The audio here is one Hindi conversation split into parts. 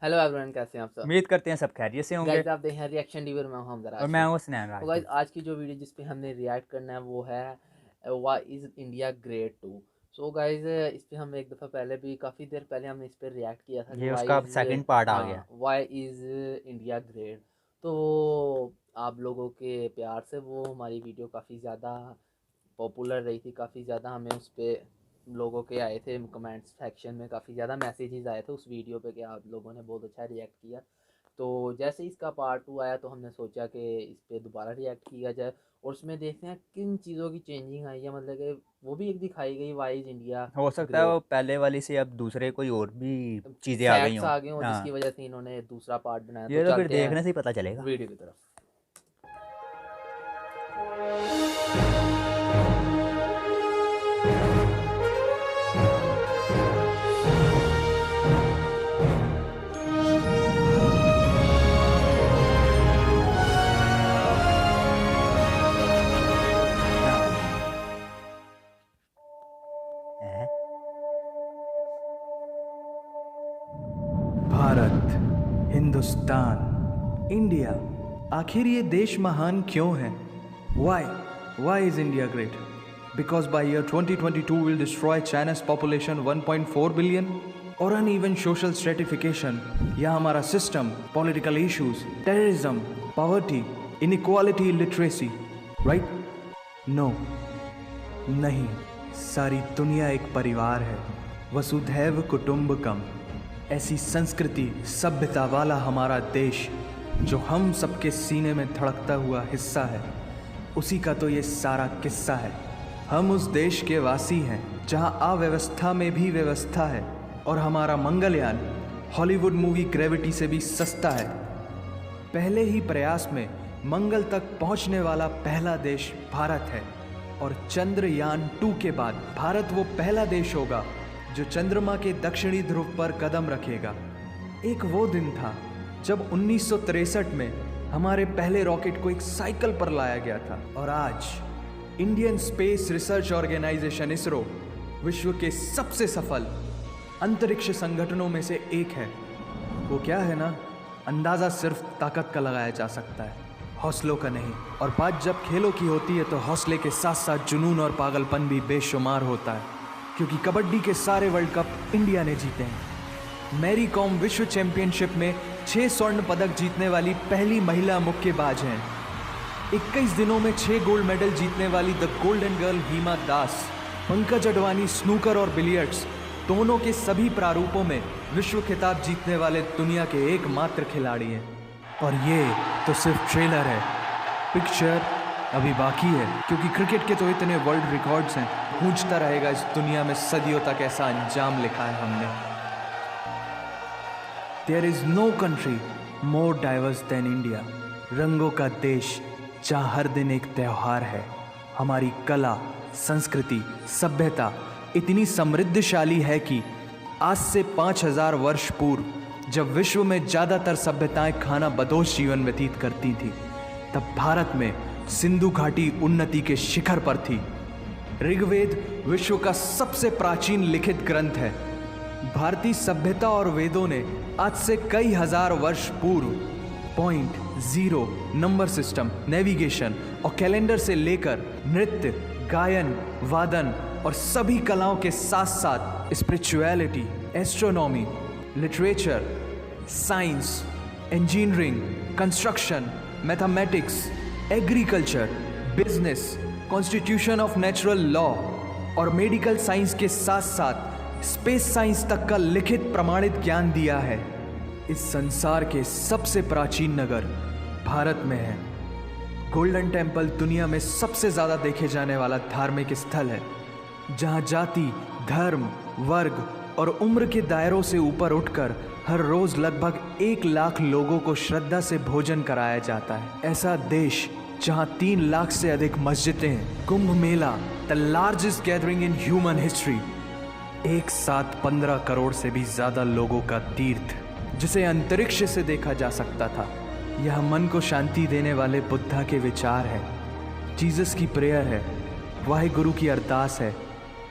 हेलो एवरीवन, कैसे हैं आप सब। उम्मीद करते हैं सब खैरियत से होंगे। गाइस आप देख रहे हैं रिएक्शन टीवी में हम और मैं हूँ स्नैन तो गाइस राजपूत। आज की जो वीडियो जिस पे हमने रिएक्ट करना है वो है why is India great too. So guys इस पे हम एक दफ़ा पहले भी काफ़ी देर पहले हमने इस पे रिएक्ट किया था कि ये व्हाई उसका इज़ सेकंड पार्ट आ गया। हाँ व्हाई इज़ इंडिया ग्रेट। तो आप लोगों के प्यार से वो हमारी वीडियो काफ़ी ज़्यादा पॉपुलर रही थी, काफ़ी ज़्यादा हमें उस पर लोगों के आए थे कमेंट्स सेक्शन में, काफ़ी ज़्यादा मैसेजेस आए थे उस वीडियो पे कि आप लोगों ने बहुत अच्छा रिएक्ट किया। तो जैसे ही इसका पार्ट 2 आया तो हमने सोचा कि इस पे दोबारा रिएक्ट किया जाए और उसमें देखते हैं किन चीज़ों की चेंजिंग आई है, मतलब कि वो भी एक दिखाई गई वाइज इंडिया हो सकता है ग्रेट। वो पहले वाली से अब दूसरे कोई और भी चीज़ें आ गई फैक्ट्स हों। आ गए और जिसकी हाँ, वजह से इन्होंने दूसरा पार्ट बनाया। तो ये तो फिर चलते हैं देखने से ही पता चलेगा। वीडियो की तरफ। हैं? भारत, हिंदुस्तान, इंडिया, आखिर ये देश महान क्यों है? Why is India great? Because by year 2022 will destroy China's population 1.4 billion? और uneven social stratification या हमारा system, political issues, terrorism, poverty, inequality, literacy, right? No, नहीं, सारी दुनिया एक परिवार है, वसुधैव कुटुंबकम। ऐसी संस्कृति सभ्यता वाला हमारा देश जो हम सबके सीने में धड़कता हुआ हिस्सा है, उसी का तो ये सारा किस्सा है। हम उस देश के वासी हैं जहां अव्यवस्था में भी व्यवस्था है और हमारा मंगलयान हॉलीवुड मूवी ग्रेविटी से भी सस्ता है। पहले ही प्रयास में मंगल तक पहुंचने वाला पहला देश भारत है और चंद्रयान 2 के बाद भारत वो पहला देश होगा जो चंद्रमा के दक्षिणी ध्रुव पर कदम रखेगा। एक वो दिन था जब 1963 में हमारे पहले रॉकेट को एक साइकिल पर लाया गया था और आज Indian space research organisation ISRO विश्व के सबसे सफल अंतरिक्ष संगठनों में से एक है। वो क्या है ना, अंदाज़ा सिर्फ ताकत का लगाया जा सकता है, हौसलों का नहीं। और बात जब खेलों की होती है तो हौसले के साथ साथ जुनून और पागलपन भी बेशुमार होता है, क्योंकि कबड्डी के सारे वर्ल्ड कप इंडिया ने जीते हैं। मैरी कॉम विश्व चैंपियनशिप में 6 स्वर्ण पदक जीतने वाली पहली महिला मुक्केबाज हैं। 21 दिनों में 6 गोल्ड मेडल जीतने वाली the golden girl Hima Das. Pankaj Advani snooker और बिलियर्ड्स दोनों के सभी प्रारूपों में विश्व खिताब जीतने वाले दुनिया के एकमात्र खिलाड़ी हैं। और ये तो सिर्फ ट्रेलर है, पिक्चर अभी बाकी है, क्योंकि क्रिकेट के तो इतने वर्ल्ड रिकॉर्ड्स हैं, गूंजता रहेगा इस दुनिया में सदियों तक ऐसा अंजाम लिखा है हमने। There is no country more diverse than India. रंगों का देश जहाँ हर दिन एक त्यौहार है। हमारी कला, संस्कृति, सभ्यता इतनी समृद्धशाली है कि आज से 5000 वर्ष पूर्व जब विश्व में ज़्यादातर सभ्यताएं खाना बदोश जीवन व्यतीत करती थी, तब भारत में सिंधु घाटी उन्नति के शिखर पर थी। ऋग्वेद विश्व का सबसे प्राचीन लिखित ग्रंथ है। भारतीय सभ्यता और वेदों ने आज से कई हजार वर्ष पूर्व point, zero, number system, navigation और कैलेंडर से लेकर नृत्य, गायन, वादन और सभी कलाओं के साथ साथ spirituality, astronomy, literature, science, engineering, construction, mathematics, agriculture, business, constitution of natural law और मेडिकल साइंस के साथ साथ स्पेस साइंस तक का लिखित प्रमाणित ज्ञान दिया है। इस संसार के सबसे प्राचीन नगर भारत में है। गोल्डन टेम्पल दुनिया में सबसे ज़्यादा देखे जाने वाला धार्मिक स्थल है, जहाँ जाति, धर्म, वर्ग और उम्र के दायरों से ऊपर उठकर हर रोज लगभग 1 लाख लोगों को श्रद्धा से भोजन कराया जाता है। ऐसा देश जहां 3 लाख से अधिक मस्जिदें हैं। Kumbh Mela, the largest gathering in human history, एक साथ 15 करोड़ से भी ज्यादा लोगों का तीर्थ, जिसे अंतरिक्ष से देखा जा सकता था। यह मन को शांति देने वाले बुद्धा के विचार है, जीसस की प्रेयर है, वाहिगुरु की अरदास है,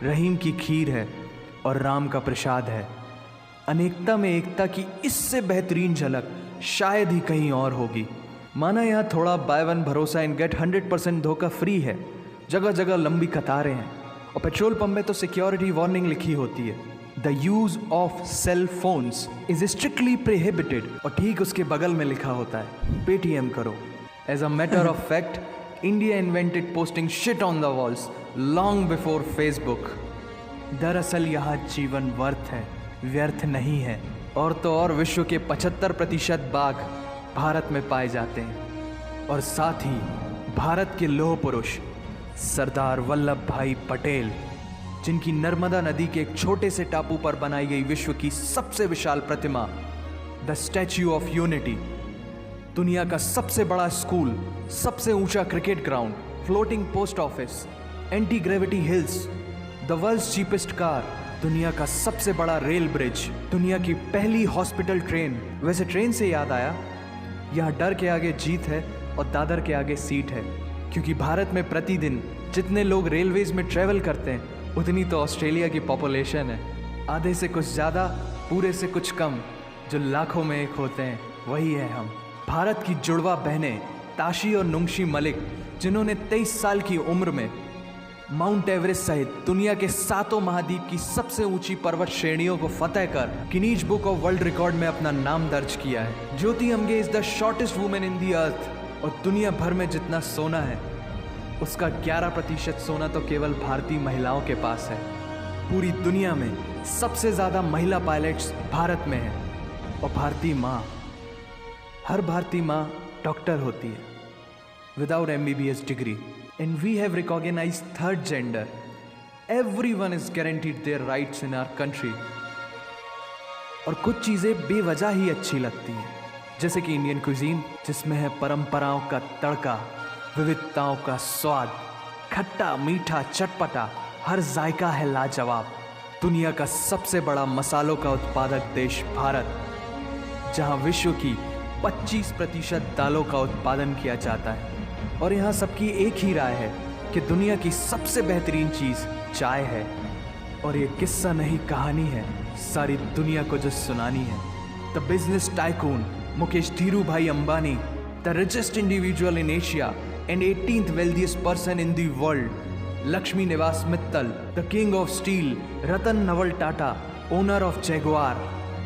रहीम की खीर है और राम का प्रसाद है। अनेकता में एकता की इससे बेहतरीन झलक शायद ही कहीं और होगी। माना यहाँ थोड़ा बाय वन भरोसा एंड गेट 100% धोखा फ्री है, जगह जगह लंबी कतारें हैं और पेट्रोल पंप में तो सिक्योरिटी वार्निंग लिखी होती है, the use of cell phones is strictly prohibited, और ठीक उसके बगल में लिखा होता है पेटीएम करो। As a matter of fact, India invented posting shit on the walls long before Facebook. दरअसल यहाँ जीवन वर्थ है, व्यर्थ नहीं है। और तो और विश्व के 75% बाघ भारत में पाए जाते हैं, और साथ ही भारत के लौह पुरुष सरदार वल्लभ भाई पटेल, जिनकी नर्मदा नदी के एक छोटे से टापू पर बनाई गई विश्व की सबसे विशाल प्रतिमा द स्टैच्यू ऑफ यूनिटी, दुनिया का सबसे बड़ा स्कूल, सबसे ऊंचा cricket ground, floating post office, anti gravity hills, the world's cheapest car, दुनिया का सबसे बड़ा रेल ब्रिज, दुनिया की पहली हॉस्पिटल ट्रेन। वैसे ट्रेन से याद आया, यहाँ डर के आगे जीत है और दादर के आगे सीट है, क्योंकि भारत में प्रतिदिन जितने लोग रेलवेज में ट्रेवल करते हैं उतनी तो ऑस्ट्रेलिया की पॉपुलेशन है। आधे से कुछ ज़्यादा, पूरे से कुछ कम, जो लाखों में एक होते हैं वही है हम। भारत की जुड़वा बहनें ताशी और नुंगशी मलिक, जिन्होंने 23 साल की उम्र में माउंट एवरेस्ट सहित दुनिया के 7 महाद्वीप की सबसे ऊंची पर्वत श्रेणियों को फतेह कर Guinness book of world record में अपना नाम दर्ज किया है। Jyoti Amge is the shortest women in the earth, और दुनिया भर में जितना सोना है उसका 11% सोना तो केवल भारतीय महिलाओं के पास है। पूरी दुनिया में सबसे ज़्यादा महिला पायलट्स भारत में हैं, और भारतीय माँ, हर भारतीय माँ डॉक्टर होती है without MBBS degree. And we have recognised third gender. Everyone is guaranteed their rights in our country. और कुछ चीज़ें बेवजह ही अच्छी लगती हैं, जैसे कि इंडियन क्विजीन, जिसमें है परंपराओं का तड़का, विविधताओं का स्वाद, खट्टा मीठा चटपटा, हर जायका है लाजवाब। दुनिया का सबसे बड़ा मसालों का उत्पादक देश भारत, जहां विश्व की 25% दालों का उत्पादन किया जाता है। और यहाँ सबकी एक ही राय है कि दुनिया की सबसे बेहतरीन चीज़ चाय है। और ये किस्सा नहीं, कहानी है सारी दुनिया को जो सुनानी है। The business tycoon Mukesh Dhirubhai Ambani, the richest individual in Asia and 18th wealthiest person in the world, Lakshmi Nivas Mittal, the king of steel, Ratan Naval Tata, owner of Jaguar,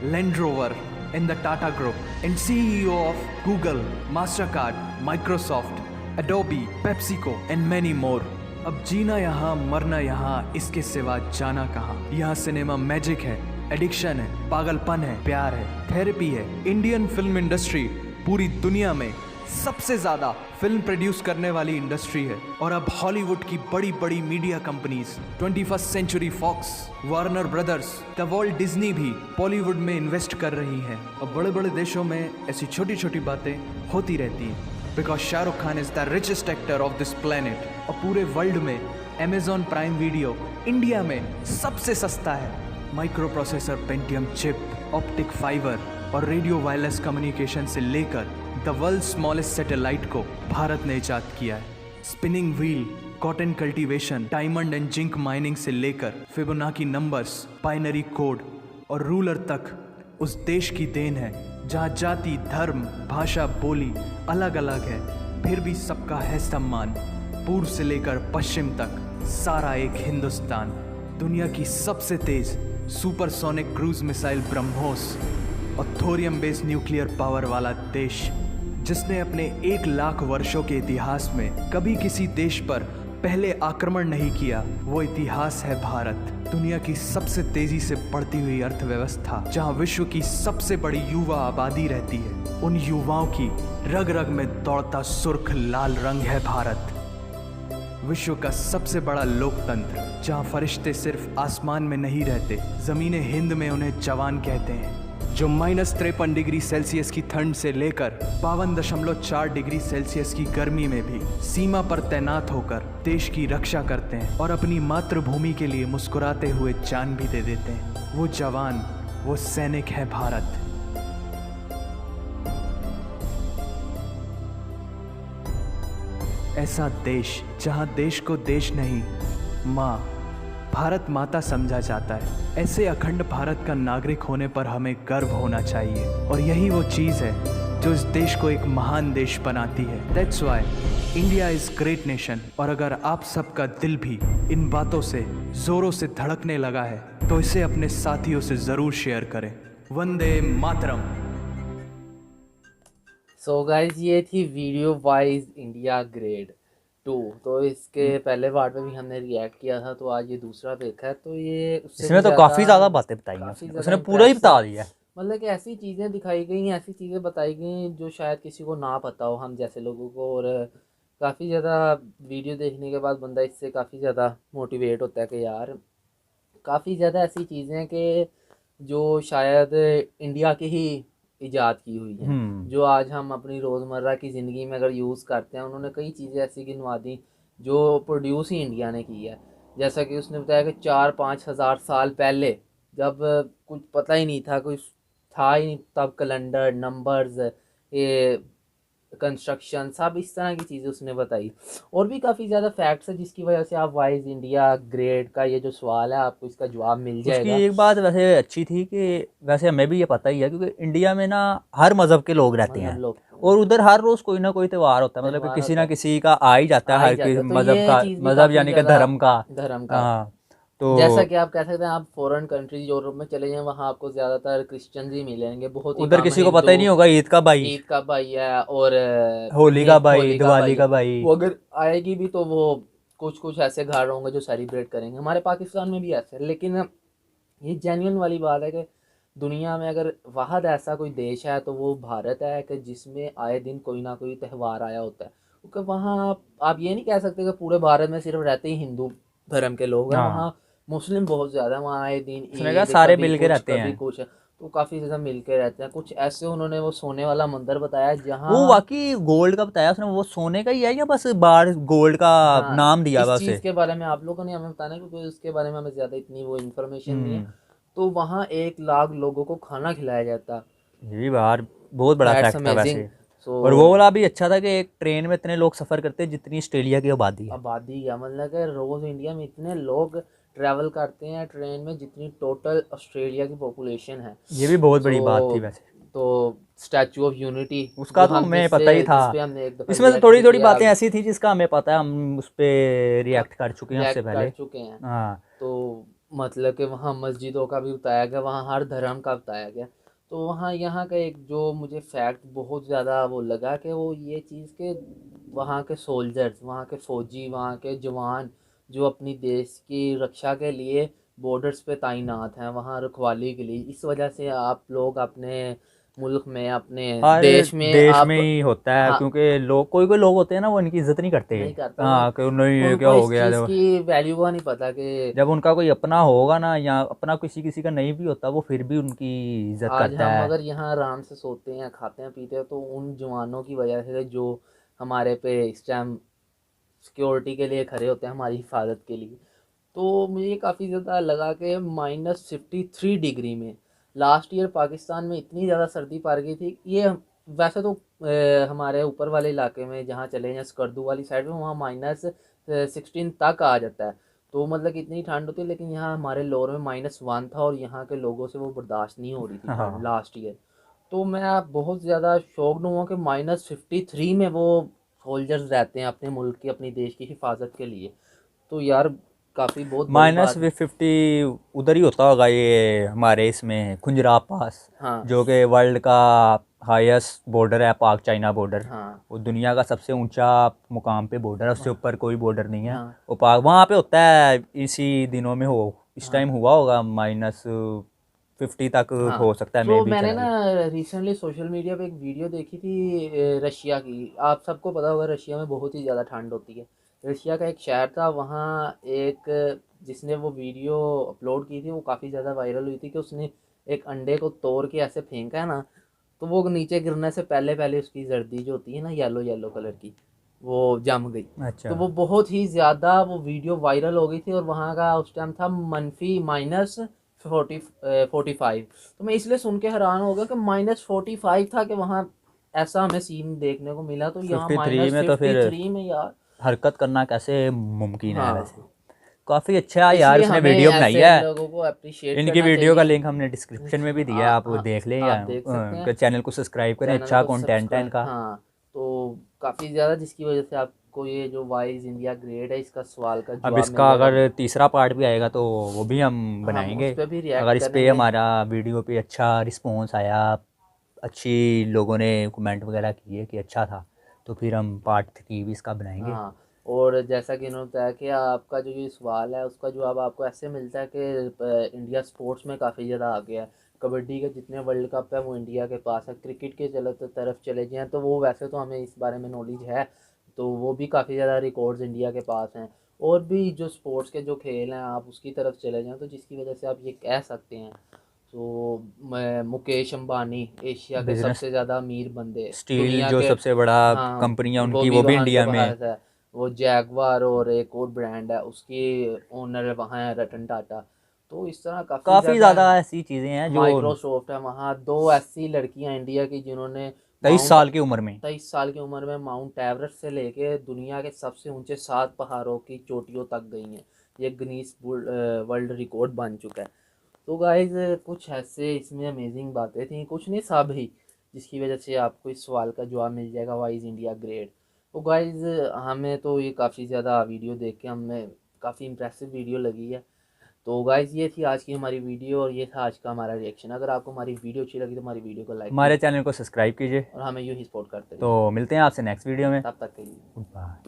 Land Rover and the Tata Group, and CEO of Google, Mastercard, Microsoft, Adobe, PepsiCo and many more. अब जीना यहाँ, मरना यहाँ, इसके सिवा जाना कहाँ। यहाँ सिनेमा मैजिक है, एडिक्शन है, पागलपन है, प्यार है, थेरेपी है। इंडियन फिल्म इंडस्ट्री पूरी दुनिया में सबसे ज्यादा फिल्म प्रोड्यूस करने वाली इंडस्ट्री है। और अब हॉलीवुड की बड़ी बड़ी media companies, 21st century Fox, Warner Brothers, the Walt Disney भी बॉलीवुड में इन्वेस्ट कर रही हैं। और बड़े बड़े देशों में ऐसी छोटी छोटी बातें होती रहती हैं, because Shahrukh Khan is the richest actor of this planet. और पूरे वर्ल्ड में अमेजॉन प्राइम वीडियो इंडिया में सबसे सस्ता है। Micro processor, Pentium chip, optic fibre और रेडियो वायरलेस कम्युनिकेशन से लेकर द वर्ल्ड स्मॉलेस्ट सैटेलाइट को भारत ने इजाद किया है। Spinning wheel, cotton cultivation, diamond and zinc mining से लेकर फिबोनाची नंबर्स, बाइनरी कोड और रूलर तक उस देश की देन है, जहाँ जाति, धर्म, भाषा, बोली अलग अलग है, फिर भी सबका है सम्मान। पूर्व से लेकर पश्चिम तक सारा एक हिंदुस्तान। दुनिया की सबसे तेज सुपरसोनिक क्रूज मिसाइल ब्रह्मोस और थोरियम बेस्ड न्यूक्लियर पावर वाला देश, जिसने अपने 1 लाख वर्षों के इतिहास में कभी किसी देश पर पहले आक्रमण नहीं किया, वो इतिहास है भारत। दुनिया की सबसे तेजी से बढ़ती हुई अर्थव्यवस्था, जहां विश्व की सबसे बड़ी युवा आबादी रहती है, उन युवाओं की रग रग में दौड़ता सुर्ख लाल रंग है भारत। विश्व का सबसे बड़ा लोकतंत्र, जहां फरिश्ते सिर्फ आसमान में नहीं रहते, जमीन हिंद में उन्हें जवान कहते हैं, जो -53 डिग्री सेल्सियस की ठंड से लेकर 52.4 डिग्री सेल्सियस की गर्मी में भी सीमा पर तैनात होकर देश की रक्षा करते हैं और अपनी मातृभूमि के लिए मुस्कुराते हुए जान भी दे देते हैं। वो जवान, वो सैनिक है भारत। ऐसा देश, जहां देश को देश नहीं, माँ, भारत माता समझा जाता है। ऐसे अखंड भारत का नागरिक होने पर हमें गर्व होना चाहिए और यही वो चीज़ है जो इस देश को एक महान देश बनाती है। That's why India is great nation. और अगर आप सबका दिल भी इन बातों से ज़ोरों से धड़कने लगा है तो इसे अपने साथियों से ज़रूर शेयर करें। वंदे मातरम। सो गाइज ये थी वीडियो वाइज इंडिया ग्रेड 2। तो इसके पहले पार्ट में भी हमने रिएक्ट किया था, तो आज ये दूसरा देखा है। तो ये उससे इसमें भी तो काफ़ी ज़्यादा बातें बताई हैं काफ़ी उसने ज़्यादा पूरा ही बता impressive, दिया है। मतलब कि ऐसी चीज़ें दिखाई गई हैं, ऐसी चीज़ें बताई गई हैं जो शायद किसी को ना पता हो, हम जैसे लोगों को। और काफ़ी ज़्यादा वीडियो देखने के बाद बंदा इससे काफ़ी ज़्यादा मोटिवेट होता है कि यार काफ़ी ज़्यादा ऐसी चीज़ें हैं कि जो शायद इंडिया की ही इजाद की हुई हैं, जो आज हम अपनी रोज़मर्रा की ज़िंदगी में अगर यूज़ करते हैं। उन्होंने कई चीज़ें ऐसी गिनवा दी जो प्रोड्यूस ही इंडिया ने की है। जैसा कि उसने बताया कि 4-5 हज़ार साल पहले, जब कुछ पता ही नहीं था, कुछ था ही नहीं, तब कैलेंडर, नंबर्स, ये कंस्ट्रक्शन, सब इस तरह की चीज़ें उसने बताई। और भी काफ़ी ज़्यादा फैक्ट्स है जिसकी वजह से आप वाइज इंडिया ग्रेड का ये जो सवाल है आपको इसका जवाब मिल उसकी जाएगा। एक बात वैसे अच्छी थी कि वैसे हमें भी ये पता ही है क्योंकि इंडिया में ना हर मज़हब के लोग रहते मतलब हैं लोग और उधर हर रोज़ कोई ना कोई त्यौहार होता है, मतलब कि त्यौहार किसी होता ना है, किसी का आ ही जाता है, आ ही हर किसी जाता है। तो मज़हब ये का, चीज़ भी मज़हब काफ़ी यानी कि ज़्यादा धर्म का, का। जैसा तो कि आप कह सकते हैं, आप फॉरेन कंट्रीज यूरोप में चले जाएं, वहाँ आपको ज़्यादातर क्रिश्चियंस ही मिलेंगे, बहुत ही उधर कम किसी को पता ही नहीं हिंदू। होगा ईद का भाई, ईद का भाई है और होली का भाई, होली का दिवाली भाई है। का भाई। वो अगर आएगी भी तो वो कुछ कुछ ऐसे घर होंगे जो सेलिब्रेट करेंगे। हमारे पाकिस्तान में भी ऐसे है, लेकिन ये जेन्युइन वाली बात है कि दुनिया में अगर वाहद ऐसा कोई देश है तो वो भारत है कि जिसमें आए दिन कोई ना कोई त्यौहार आया होता है। क्योंकि वहाँ आप ये नहीं कह सकते कि पूरे भारत में सिर्फ रहते ही हिंदू धर्म के लोग हैं। हाँ, वहाँ मुस्लिम बहुत ज़्यादा है, वहाँ आए दिन उसने कहा ईद, सारे कभी मिल के कुछ रहते कभी हैं। कुछ, तो काफ़ी ज़्यादा मिल के रहते हैं। कुछ ऐसे उन्होंने वो सोने वाला मंदिर बताया वो जहाँ, वाकई गोल्ड का बताया उसने, वो सोने का ही है या बस बाहर गोल्ड का हाँ, नाम दिया हुआ इस उसे? चीज़ के बारे में आप लोगों ने हमें बताना है क्योंकि उसके बारे में हमें ज़्यादा इतनी वो इन्फॉर्मेशन नहीं है। हम्म, तो वहाँ 1 लाख लोगों को खाना खिलाया जाता। ये भी बाहर बहुत बड़ा दैट्स फैक्ट था अमेजिंग। वैसे। सो और वो वाला भी अच्छा था कि एक ट्रेन में इतने लोग सफ़र करते हैं जितनी ऑस्ट्रेलिया की आबादी है। आबादी का मतलब कि रोज़ इंडिया में इतने लोग ट्रैवल करते हैं ट्रेन में जितनी टोटल ऑस्ट्रेलिया की पॉपुलेशन है। ये भी बहुत सो बड़ी बात थी वैसे। तो स्टैचू ऑफ यूनिटी उसका जो तो हम हमें पता ही था। जिस पे हमने एक दफ़ा इसमें से रिएक्ट थोड़ी भी थोड़ी किया, बातें ऐसी थी जिसका हमें पता है, हम उस पर रिएक्ट कर चुके हैं उससे रिएक्ट कर पहले। चुके हैं। हाँ, तो मतलब कि वहाँ मस्जिदों का भी बताया गया, वहाँ हर धर्म का बताया गया। तो वहाँ यहाँ का एक जो मुझे फैक्ट बहुत ज़्यादा वो लगा कि वो ये चीज़ के वहाँ के सोल्जर्स, वहाँ के फ़ौजी, वहाँ के जवान जो अपनी देश की रक्षा के लिए बॉर्डर्स पे तैनात हैं, वहाँ रखवाली के लिए। इस वजह से आप लोग अपने मुल्क में, अपने हर देश में देश आप, में ही होता है हाँ, क्योंकि लोग, कोई कोई लोग होते हैं ना, वो इनकी इज्जत नहीं करते। नहीं करता वो, हाँ, कि नहीं ये क्या उनको हो इस गया। चीज़ की वैल्यू का नहीं पता कि जब उनका कोई अपना होगा ना, या अपना किसी किसी का नहीं भी होता, वो फिर भी उनकी इज्जत आज करता हम है। अगर यहाँ आराम से सोते हैं, खाते हैं, पीते हैं, तो उन जवानों की वजह से जो हमारे पे इस टाइम सिक्योरिटी के लिए खड़े होते हैं, हमारी हिफाजत के लिए। तो मुझे काफ़ी ज़्यादा लगा कि -53 डिग्री में लास्ट ईयर पाकिस्तान में इतनी ज़्यादा सर्दी पड़ गई थी। ये वैसे तो हमारे ऊपर वाले इलाके में जहाँ चले जाएँ स्कर्दू वाली साइड में, वहाँ -16 तक आ जाता है। तो मतलब कि इतनी ठंड होती है, लेकिन यहाँ हमारे लोअर में -1 था और यहाँ के लोगों से वो बर्दाश्त नहीं हो रही थी ठंड हाँ, लास्ट ईयर। तो मैं बहुत ज़्यादा शॉक्ड हुआ कि -53 में वो सोल्जर्स रहते हैं अपने मुल्क की, अपनी देश की हिफाजत के लिए। तो यार काफ़ी बहुत बड़ी माइनस बात है। 50 उधर ही होता होगा ये हमारे इसमें खुंजराब पास, हाँ, जो कि वर्ल्ड का हाईएस्ट बॉर्डर है, पाक चाइना बॉर्डर। हाँ, वो दुनिया का सबसे ऊंचा मुकाम पे बॉर्डर है, उससे ऊपर कोई बॉर्डर नहीं है। हाँ, वो पाक वहाँ पे होता है, इसी दिनों में हो, इस टाइम हाँ, हुआ होगा -50 तक, हाँ। हो सकता है मे तो भी मैंने चला ना गया। रिसेंटली सोशल मीडिया पे एक वीडियो देखी थी रशिया की। आप सबको पता होगा रशिया में बहुत ही ज़्यादा ठंड होती है। रशिया का एक शहर था, वहाँ एक जिसने वो वीडियो अपलोड की थी वो काफ़ी ज़्यादा वायरल हुई थी कि उसने एक अंडे को तोड़ के ऐसे फेंका है ना, तो वो नीचे गिरने से पहले पहले उसकी जर्दी जो होती है ना, येलो येलो कलर की, वो जम गई। अच्छा। तो वो बहुत ही ज़्यादा वो वीडियो वायरल हो गई थी और वहाँ का उस टाइम था मनफी -45। तो मैं इसलिए सुन के हैरान हो गया कि -45 था कि वहाँ ऐसा हमें सीन देखने को मिला। तो यहाँ 53 में तो फिर -53 में यार, हरकत करना कैसे मुमकिन है हाँ, वैसे। काफ़ी अच्छा यार इसलिए उसने हमें वीडियो बनाई ऐसे है। लोगों को अप्रिशिएट इनकी करना वीडियो का चाहिए। लिंक हमने डिस्क्रिप्शन में भी दिया है, आप हाँ, देख लें आप या देख सकते हैं। चैनल को सब्सक्राइब करें, चैनल अच्छा को कंटेंट है सब्सक्राइब, इनका। हाँ, तो काफ़ी ज़्यादा, जिसकी वजह से आपको ये जो वाई इज़ इंडिया ग्रेट है, इसका सवाल का अब जवाब मिल इसका जाएगा। अगर तीसरा पार्ट भी आएगा तो वो भी हम हम उस बनाएंगे। पर भी रिएक्ट अगर इस पे करेंगे। हमारा वीडियो पे अच्छा रिस्पॉन्स आया, अच्छी लोगों ने कमेंट वगैरह किए कि अच्छा था, तो फिर हम पार्ट 3 भी इसका बनाएंगे। हाँ, और जैसा कि इन्होंने बताया कि आपका जो ये सवाल है उसका जवाब आपको ऐसे मिलता है कि इंडिया स्पोर्ट्स में काफ़ी ज़्यादा आगे है। कबड्डी के जितने वर्ल्ड कप है वो इंडिया के पास है। क्रिकेट के तरफ चले जाएँ तो वो वैसे तो हमें इस बारे में नॉलेज है, तो वो भी काफ़ी ज़्यादा रिकॉर्ड्स इंडिया के पास हैं। और भी जो स्पोर्ट्स के जो खेल हैं आप उसकी तरफ चले जाएँ तो जिसकी वजह से आप ये कह सकते हैं। तो मुकेश अंबानी एशिया के बिजनेस सबसे ज़्यादा अमीर बंदे स्टील दुनिया जो के, सबसे बड़ा हाँ, कंपनी है वो उनकी, भी वो भी वहाँ के इंडिया में। बाहर है। वो जैगवार और एक और ब्रांड है उसकी ओनर वहाँ है, रतन टाटा। तो इस तरह काफ़ी काफ़ी ज़्यादा ज़्यादा ऐसी चीज़ें हैं जो माइक्रोसॉफ्ट है वहाँ। दो ऐसी लड़कियाँ इंडिया की जिन्होंने 23 माउंट साल की उम्र में 23 साल की उम्र में माउंट एवरेस्ट से लेके दुनिया के सबसे ऊंचे 7 पहाड़ों की चोटियों तक गई हैं। ये गिनीज वर्ल्ड रिकॉर्ड बन चुका है। तो गाइज कुछ ऐसे इसमें अमेजिंग बातें थी, कुछ नहीं सब ही, जिसकी वजह से आपको इस सवाल का जवाब मिल जाएगा वाई इज़ इंडिया ग्रेट। तो गाइज हमें तो ये काफ़ी ज़्यादा वीडियो देख के हमें काफ़ी इंप्रेसिव वीडियो लगी है। तो गाइज ये थी आज की हमारी वीडियो और ये था आज का हमारा रिएक्शन। अगर आपको हमारी वीडियो अच्छी लगी तो हमारी वीडियो को लाइक हमारे कीजिए चैनल को सब्सक्राइब कीजिए। और हमें यूँ ही सपोर्ट करते रहिए। तो मिलते हैं आपसे नेक्स्ट वीडियो में। तब तक के लिए गुड बाय।